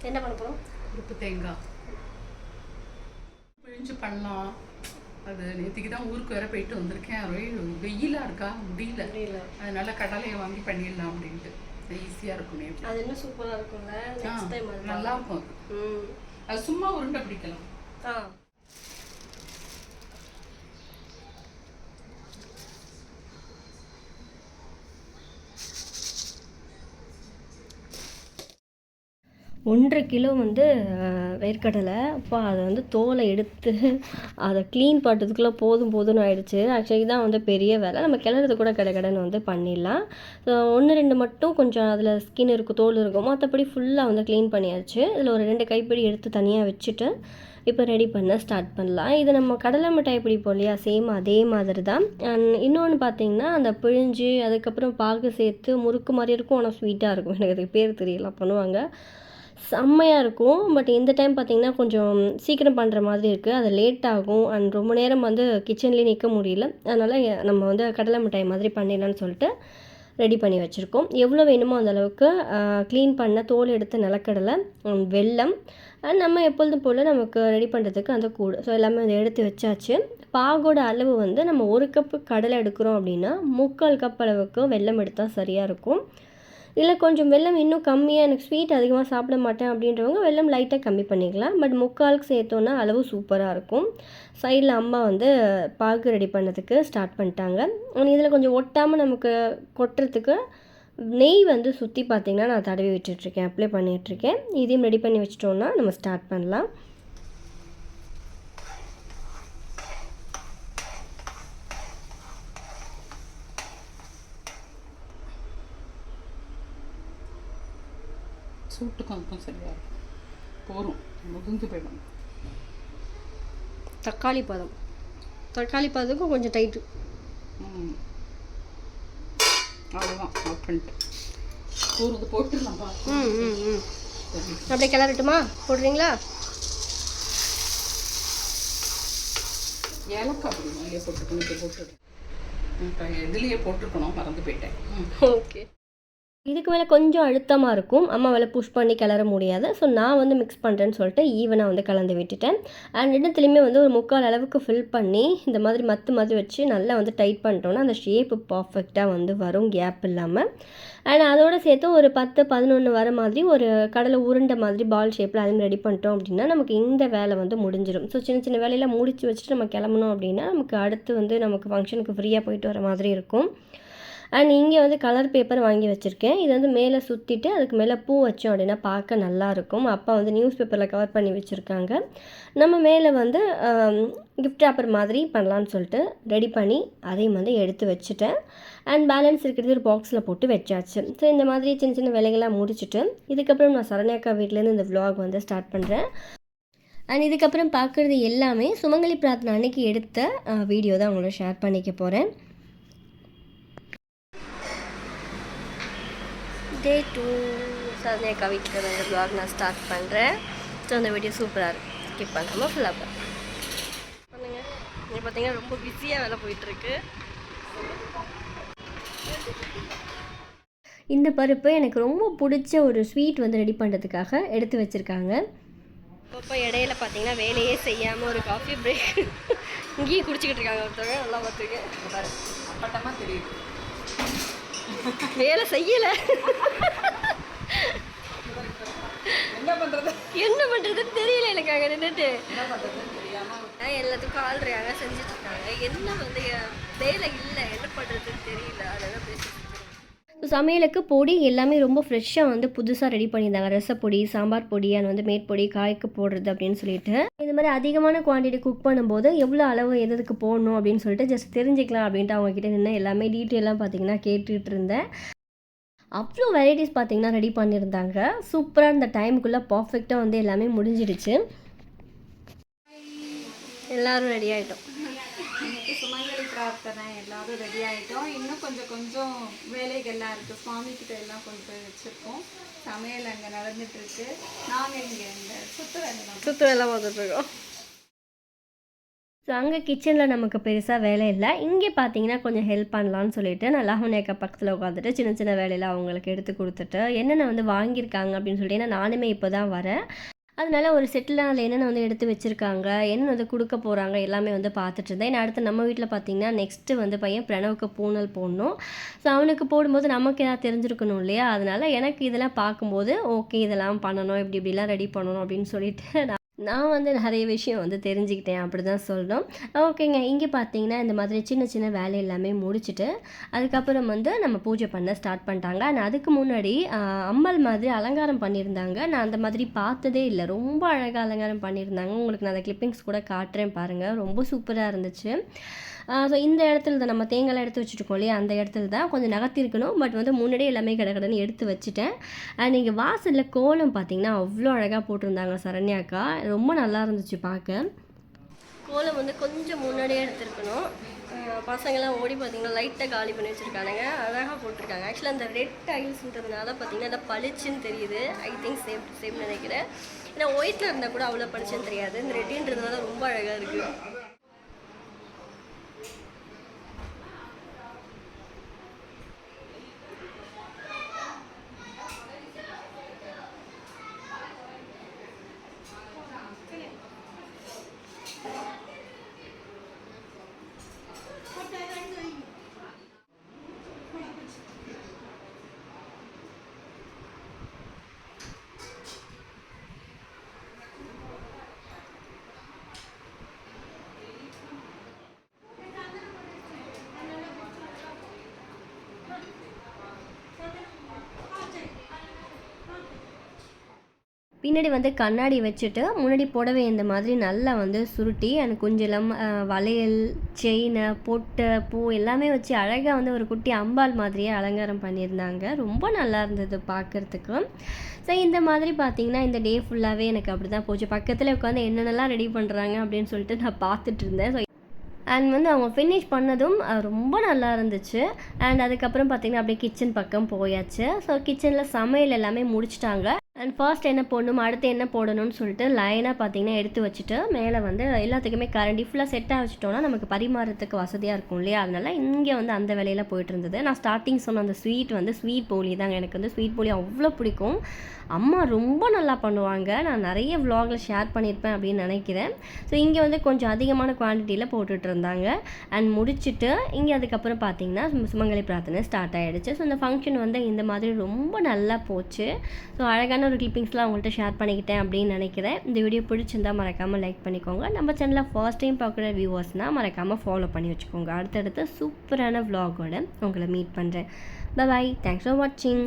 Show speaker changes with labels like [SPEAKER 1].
[SPEAKER 1] என்ன பண்ண போகிறோம்?
[SPEAKER 2] உப்பு தேங்காய் பிழிஞ்சு பண்ணலாம். அது நேற்றுக்கு தான் ஊருக்கு வேற போயிட்டு வந்திருக்கேன். வெயிலாக இருக்கா, முடியல. அதனால கடலையை வாங்கி பண்ணிடலாம் அப்படின்ட்டு. ஈஸியாக இருக்கும்.
[SPEAKER 1] அது இன்னும் சூப்பராக இருக்கும்ல.
[SPEAKER 2] நல்லா இருக்கும். அது சும்மா உருண்டை பிடிக்கலாம்.
[SPEAKER 1] ஆ 1.5 கிலோ வந்து வேர்க்கடலை. அப்போ அதை வந்து தோலை எடுத்து அதை க்ளீன் பண்ணுறதுக்குள்ளே போதும்னு ஆயிடுச்சு. ஆக்சுவலி தான் வந்து பெரிய வேலை. நம்ம கிளறது கூட கடன்னு வந்து பண்ணிடலாம். ஸோ 1-2 மட்டும் கொஞ்சம் அதில் ஸ்கின் இருக்கும், தோல் இருக்கும். மற்றபடி ஃபுல்லாக வந்து க்ளீன் பண்ணியாச்சு. இதில் ஒரு 2 கைப்பிடி எடுத்து தனியாக வச்சுட்டு இப்போ ரெடி பண்ண ஸ்டார்ட் பண்ணலாம். இது நம்ம கடலை மிட்டாய் பிடிப்போம் இல்லையா, சேம் அதே மாதிரி தான். இன்னொன்று பார்த்தீங்கன்னா, அந்த பிழிஞ்சு அதுக்கப்புறம் பாகு சேர்த்து முறுக்கு மாதிரி இருக்கும், ஆனால் ஸ்வீட்டாக இருக்கும். எனக்கு அதுக்கு பேர் தெரியல, பண்ணுவாங்க. செம்மையாக இருக்கும். பட் இந்த டைம் பார்த்திங்கன்னா கொஞ்சம் சீக்கிரம் பண்ணுற மாதிரி இருக்குது. அது லேட் ஆகும் அண்ட் ரொம்ப நேரம் வந்து கிச்சன்லேயே நிற்க முடியல. அதனால் நம்ம வந்து கடலை மிட்டாய் மாதிரி பண்ணிடலான்னு சொல்லிட்டு ரெடி பண்ணி வச்சுருக்கோம். எவ்வளோ வேணுமோ அந்தளவுக்கு க்ளீன் பண்ண தோல் எடுத்த நிலக்கடலை, வெல்லம் அண்ட் நம்ம எப்பொழுதும் போல் நமக்கு ரெடி பண்ணுறதுக்கு அந்த கூடு, ஸோ எல்லாமே வந்து எடுத்து வச்சாச்சு. பாகோட அளவு வந்து நம்ம 1 கப்பு கடலை எடுக்கிறோம் அப்படின்னா 3/4 கப் அளவுக்கு வெல்லம் எடுத்தால் சரியாக இருக்கும். இல்லை கொஞ்சம் வெல்லம் இன்னும் கம்மியாக, எனக்கு ஸ்வீட் அதிகமாக சாப்பிட மாட்டேன் அப்படின்றவங்க வெல்லம் லைட்டாக கம்மி பண்ணிக்கலாம். பட் 3/4க்கு சேர்த்தோன்னா அளவு சூப்பராக இருக்கும். சைடில் அம்மா வந்து பாகு ரெடி பண்ணதுக்கு ஸ்டார்ட் பண்ணிட்டாங்க. இதில் கொஞ்சம் ஒட்டாமல் நமக்கு கொட்டுறதுக்கு நெய் வந்து சுற்றி பார்த்திங்கன்னா நான் தடவி விட்டுட்ருக்கேன், அப்ளை பண்ணிகிட்ருக்கேன். இதையும் ரெடி பண்ணி வச்சிட்டோன்னா நம்ம ஸ்டார்ட் பண்ணலாம்.
[SPEAKER 2] சூட்டுக்கும் அதுக்கும் சரியாக இருக்கும். போகும், முதிர்ந்து போயிடும்.
[SPEAKER 1] தக்காளி பதத்துக்கும் கொஞ்சம் டைட்டு.
[SPEAKER 2] அவ்வளோதான், ஆஃப் பண்ணிட்டு போகிறது போட்டுடலாம்ப்பா.
[SPEAKER 1] அப்படியே கிளறட்டுமா? போடுறீங்களா?
[SPEAKER 2] ஏலக்காய் அப்படி மேலே போட்டுக்கணும். இப்போ போட்டுருக்கேன், இதுலேயே போட்டிருக்கணும், மறந்து போயிட்டேன்.
[SPEAKER 1] ஓகே. இதுக்கு மேலே கொஞ்சம் அழுத்தமாக இருக்கும், அம்மாவால் புஷ் பண்ணி கிளற முடியாது. ஸோ நான் வந்து மிக்ஸ் பண்ணுறேன்னு சொல்லிட்டு ஈவனாக வந்து கலந்து விட்டுட்டேன். அண்ட் இடத்துலையுமே வந்து ஒரு 3/4 அளவுக்கு ஃபில் பண்ணி இந்த மாதிரி மத்து வச்சு நல்லா வந்து டைட் பண்ணிட்டோன்னா அந்த ஷேப்பு பர்ஃபெக்டாக வந்து வரும், கேப் இல்லாமல். அண்ட் அதோடு சேர்த்து ஒரு 10-11 வர மாதிரி ஒரு கடலை உருண்டை மாதிரி பால் ஷேப்பில் அதையும் ரெடி பண்ணிட்டோம் அப்படின்னா நமக்கு இந்த வேலை வந்து முடிஞ்சிடும். ஸோ சின்ன சின்ன வேலையெல்லாம் முடிச்சு வச்சுட்டு நம்ம கிளம்பணும் அப்படின்னா நமக்கு அடுத்து வந்து நமக்கு ஃபங்க்ஷனுக்கு ஃப்ரீயாக போயிட்டு வர மாதிரி இருக்கும். அண்ட் இங்கே வந்து கலர் பேப்பர் வாங்கி வச்சுருக்கேன். இது வந்து மேலே சுற்றிட்டு அதுக்கு மேலே பூ வச்சோம் அப்படின்னா பார்க்க நல்லாயிருக்கும். அப்பா வந்து நியூஸ் பேப்பரில் கவர் பண்ணி வச்சுருக்காங்க. நம்ம மேலே வந்து கிஃப்ட் ராப்பர் மாதிரி பண்ணலான்னு சொல்லிட்டு ரெடி பண்ணி அதையும் வந்து எடுத்து வச்சுட்டேன். அண்ட் பேலன்ஸ் இருக்கிறது ஒரு பாக்ஸில் போட்டு வச்சாச்சு. ஸோ இந்த மாதிரி சின்ன சின்ன வேலைகள்லாம் முடிச்சுட்டு இதுக்கப்புறம் நான் சரண்யாக்கா வீட்டிலேருந்து இந்த விலாக் வந்து ஸ்டார்ட் பண்ணுறேன். அண்ட் இதுக்கப்புறம் பார்க்குறது எல்லாமே சுமங்கலி பிரார்த்தனை அன்னைக்கு எடுத்த வீடியோ தான் உங்களோட ஷேர் பண்ணிக்க போகிறேன். Day 2 சரண்யாக்கா வீட்டில் வந்து வ்ளாக் நான் ஸ்டார்ட் பண்ணுறேன். ஸோ அந்த வீடியோ சூப்பராக இருக்குது, ஸ்கிப் பண்ணாமல் ஃபுல்லாக பண்ணுங்கள். நீங்கள் பார்த்தீங்கன்னா ரொம்ப பிஸியாக வேலை போயிட்டுருக்கு. இந்த பருப்பு எனக்கு ரொம்ப பிடிச்ச ஒரு ஸ்வீட் வந்து ரெடி பண்ணுறதுக்காக எடுத்து வச்சுருக்காங்க. அப்போ இடையில பார்த்தீங்கன்னா வேலையே செய்யாமல் ஒரு காஃபி பிரேக் இங்கேயும் குடிச்சிக்கிட்டு இருக்காங்க ஒருத்தவங்க. நல்லா பார்த்துருக்கேன்,
[SPEAKER 2] பட்டமாக தெரியுது,
[SPEAKER 1] வேலை செய்யலை.
[SPEAKER 2] என்ன
[SPEAKER 1] பண்ணுறதுன்னு தெரியல எனக்கு. அங்கே நின்றுட்டு எல்லாத்துக்கும் ஆள்றாங்க, செஞ்சுட்டு இருக்காங்க. என்ன வந்து வேலை இல்லை, என்ன பண்ணுறதுன்னு தெரியல. அதெல்லாம் பேசிட்டு சமையலுக்கு பொடி எல்லாமே ரொம்ப ஃப்ரெஷ்ஷாக வந்து புதுசாக ரெடி பண்ணியிருந்தாங்க. ரசப்பொடி, சாம்பார் பொடி அண்ட் வந்து மேற்பொடி, காய்க்கு போடுறது அப்படின்னு சொல்லிட்டு இந்த மாதிரி அதிகமான குவான்டிட்டி குக் பண்ணும்போது எவ்வளோ அளவு எதுக்கு போடணும் அப்படின்னு சொல்லிட்டு ஜஸ்ட் தெரிஞ்சுக்கலாம் அப்படின்ட்டு அவங்கக்கிட்ட நின்று எல்லாமே டீட்டெயிலாக பார்த்தீங்கன்னா கேட்டுட்டு இருந்தேன். அவ்வளோ வெரைட்டிஸ் பார்த்தீங்கன்னா ரெடி பண்ணியிருந்தாங்க. சூப்பராக இந்த டைமுக்குள்ளே பர்ஃபெக்டாக வந்து எல்லாமே முடிஞ்சிடுச்சு. எல்லோரும் ரெடி ஆகிட்டோம்.
[SPEAKER 3] இன்னைக்கு சுமங்கலி பிரார்த்தனை எல்லாரும் ரெடி ஆகிட்டோம். இன்னும் கொஞ்சம் வேலைகள்லாம் இருக்குது. சுவாமிக்கிட்ட எல்லாம் கொண்டு போய் வச்சுருக்கோம். சமையல் அங்கே நடந்துகிட்ருக்கு. நாங்கள் இங்கே இந்த சுற்று வேலை
[SPEAKER 1] பார்த்துட்ருக்கோம். ஸோ அங்கே கிச்சனில் நமக்கு பெருசாக வேலை இல்லை. இங்கே பார்த்தீங்கன்னா கொஞ்சம் ஹெல்ப் பண்ணலான்னு சொல்லிட்டு நான் லாவண்யாக்கா பக்கத்தில் உட்காந்துட்டு சின்ன சின்ன வேலையெல்லாம் அவங்களுக்கு எடுத்து கொடுத்துட்டு என்னென்ன வந்து வாங்கியிருக்காங்க அப்படின்னு சொல்லிட்டு, ஏன்னா நானுமே இப்போ தான் வரேன். அதனால ஒரு செட்டில் அதில் என்னென்ன வந்து எடுத்து வச்சுருக்காங்க, என்னென்ன வந்து கொடுக்க போகிறாங்க எல்லாமே வந்து பார்த்துட்டு இருந்தேன். ஏன்னா அடுத்து நம்ம வீட்டில் பார்த்தீங்கன்னா நெக்ஸ்ட்டு வந்து பையன் பிரணவுக்கு பூனல் போடணும். ஸோ அவனுக்கு போடும்போது நமக்கு ஏதாவது தெரிஞ்சிருக்கணும் இல்லையா? அதனால எனக்கு இதெல்லாம் பார்க்கும்போது ஓகே இதெல்லாம் பண்ணணும், இப்படி இப்படிலாம் ரெடி பண்ணணும் அப்படின்னு சொல்லிட்டு நான் வந்து நிறைய விஷயம் வந்து தெரிஞ்சுக்கிட்டேன் அப்படி தான் சொல்லணும். ஓகேங்க. இங்கே பார்த்தீங்கன்னா இந்த மாதிரி சின்ன சின்ன வேலை எல்லாமே முடிச்சுட்டு அதுக்கப்புறம் வந்து நம்ம பூஜை பண்ண ஸ்டார்ட் பண்ணிட்டாங்க. ஆனால் அதுக்கு முன்னாடி அம்பாள் மாதிரி அலங்காரம் பண்ணியிருந்தாங்க. நான் அந்த மாதிரி பார்த்ததே இல்லை. ரொம்ப அழகாக அலங்காரம் பண்ணியிருந்தாங்க. உங்களுக்கு நான் அந்த கிளிப்பிங்ஸ் கூட காட்டுறேன் பாருங்கள். ரொம்ப சூப்பராக இருந்துச்சு. ஸோ இந்த இடத்துல தான் நம்ம தேங்காய்லாம் எடுத்து வச்சுருக்கோம் இல்லையா, அந்த இடத்துல தான் கொஞ்சம் நகர்த்திருக்கணும். பட் வந்து முன்னாடியே எல்லாமே கடகடன்னு எடுத்து வச்சுட்டேன். அண்ட் இங்கே வாசலில் கோலம் பார்த்தீங்கன்னா அவ்வளோ அழகாக போட்டிருந்தாங்க சரண்யாக்கா. ரொம்ப நல்லா இருந்துச்சு பார்க்க. கோலம் வந்து கொஞ்சம் முன்னாடியே எடுத்துருக்கணும். பசங்கள்லாம் ஓடி பார்த்தீங்கன்னா லைட்டாக காலி பண்ணி வச்சுருக்கானுங்க. அழகாக போட்டிருக்காங்க. ஆக்சுவலாக அந்த ரெட் டைல்ஸ்ன்றதுனால பார்த்தீங்கன்னா நல்லா பளிச்சுன்னு தெரியுது. ஐ திங்க் சேம் நினைக்கிறேன். ஏன்னா ஒயிட்டில் இருந்தால் கூட அவ்வளோ பளிச்சுன்னு தெரியாது. இந்த ரெட்டுன்றதுனால ரொம்ப அழகாக இருக்குது. பின்னாடி வந்து கண்ணாடி வச்சுட்டு முன்னாடி புடவை இந்த மாதிரி நல்லா வந்து சுருட்டி எனக்கு கொஞ்சம் வளையல், செயினு, பொட்டு, பூ எல்லாமே வச்சு அழகாக வந்து ஒரு குட்டி அம்பாள் மாதிரியே அலங்காரம் பண்ணியிருந்தாங்க. ரொம்ப நல்லா இருந்தது பார்க்குறதுக்கு. ஸோ இந்த மாதிரி பார்த்திங்கன்னா இந்த டே ஃபுல்லாகவே எனக்கு அப்படி தான் போச்சு. பக்கத்தில் உட்காந்து என்னென்னலாம் ரெடி பண்ணுறாங்க அப்படின்னு சொல்லிட்டு நான் பார்த்துட்டு இருந்தேன். ஸோ அண்ட் வந்து அவங்க ஃபினிஷ் பண்ணதும் ரொம்ப நல்லா இருந்துச்சு. அண்ட் அதுக்கப்புறம் பார்த்திங்கன்னா அப்படியே கிச்சன் பக்கம் போயாச்சு. ஸோ கிச்சனில் சமையல் எல்லாமே முடிச்சிட்டாங்க. அண்ட் ஃபர்ஸ்ட் என்ன போடணும், அடுத்து என்ன போடணும்னு சொல்லிட்டு லைனாக பார்த்தீங்கன்னா எடுத்து வச்சுட்டு மேலே வந்து எல்லாத்துக்குமே கரண்டி ஃபுல்லாக செட்டாக வச்சுட்டோன்னா நமக்கு பரிமாறத்துக்கு வசதியாக இருக்கும் இல்லையா? அதனால இங்கே வந்து அந்த வேலையில் போயிட்டு இருந்தது. நான் ஸ்டார்டிங் சொன்ன அந்த ஸ்வீட் போலி தாங்க. எனக்கு வந்து ஸ்வீட் போலி அவ்வளோ பிடிக்கும். அம்மா ரொம்ப நல்லா பண்ணுவாங்க. நான் நிறைய விலாகில் ஷேர் பண்ணியிருப்பேன் அப்படின்னு நினைக்கிறேன். ஸோ இங்கே வந்து கொஞ்சம் அதிகமான குவான்டிட்டியில் போட்டுட்டு இருந்தாங்க. அண்ட் முடிச்சுட்டு இங்கே அதுக்கப்புறம் பார்த்தீங்கன்னா சுமங்கலி பிரார்த்தனை ஸ்டார்ட் ஆகிடுச்சு. ஸோ இந்த ஃபங்க்ஷன் வந்து இந்த மாதிரி ரொம்ப நல்லா போச்சு. ஸோ அழகான ஒரு கிளிப்பிங்ஸ்லாம் அவங்கள்ட்ட ஷேர் பண்ணிக்கிட்டேன் அப்படின்னு நினைக்கிறேன். இந்த வீடியோ பிடிச்சிருந்தால் மறக்காமல் லைக் பண்ணிக்கோங்க. நம்ம சேனலில் ஃபர்ஸ்ட் டைம் பார்க்குற வியூவர்ஸ்னால் மறக்காமல் ஃபாலோ பண்ணி வச்சுக்கோங்க. அடுத்தடுத்து சூப்பரான விலாகோட உங்களை மீட் பண்ணுறேன். பை. தேங்க்ஸ் ஃபார் வாட்சிங்.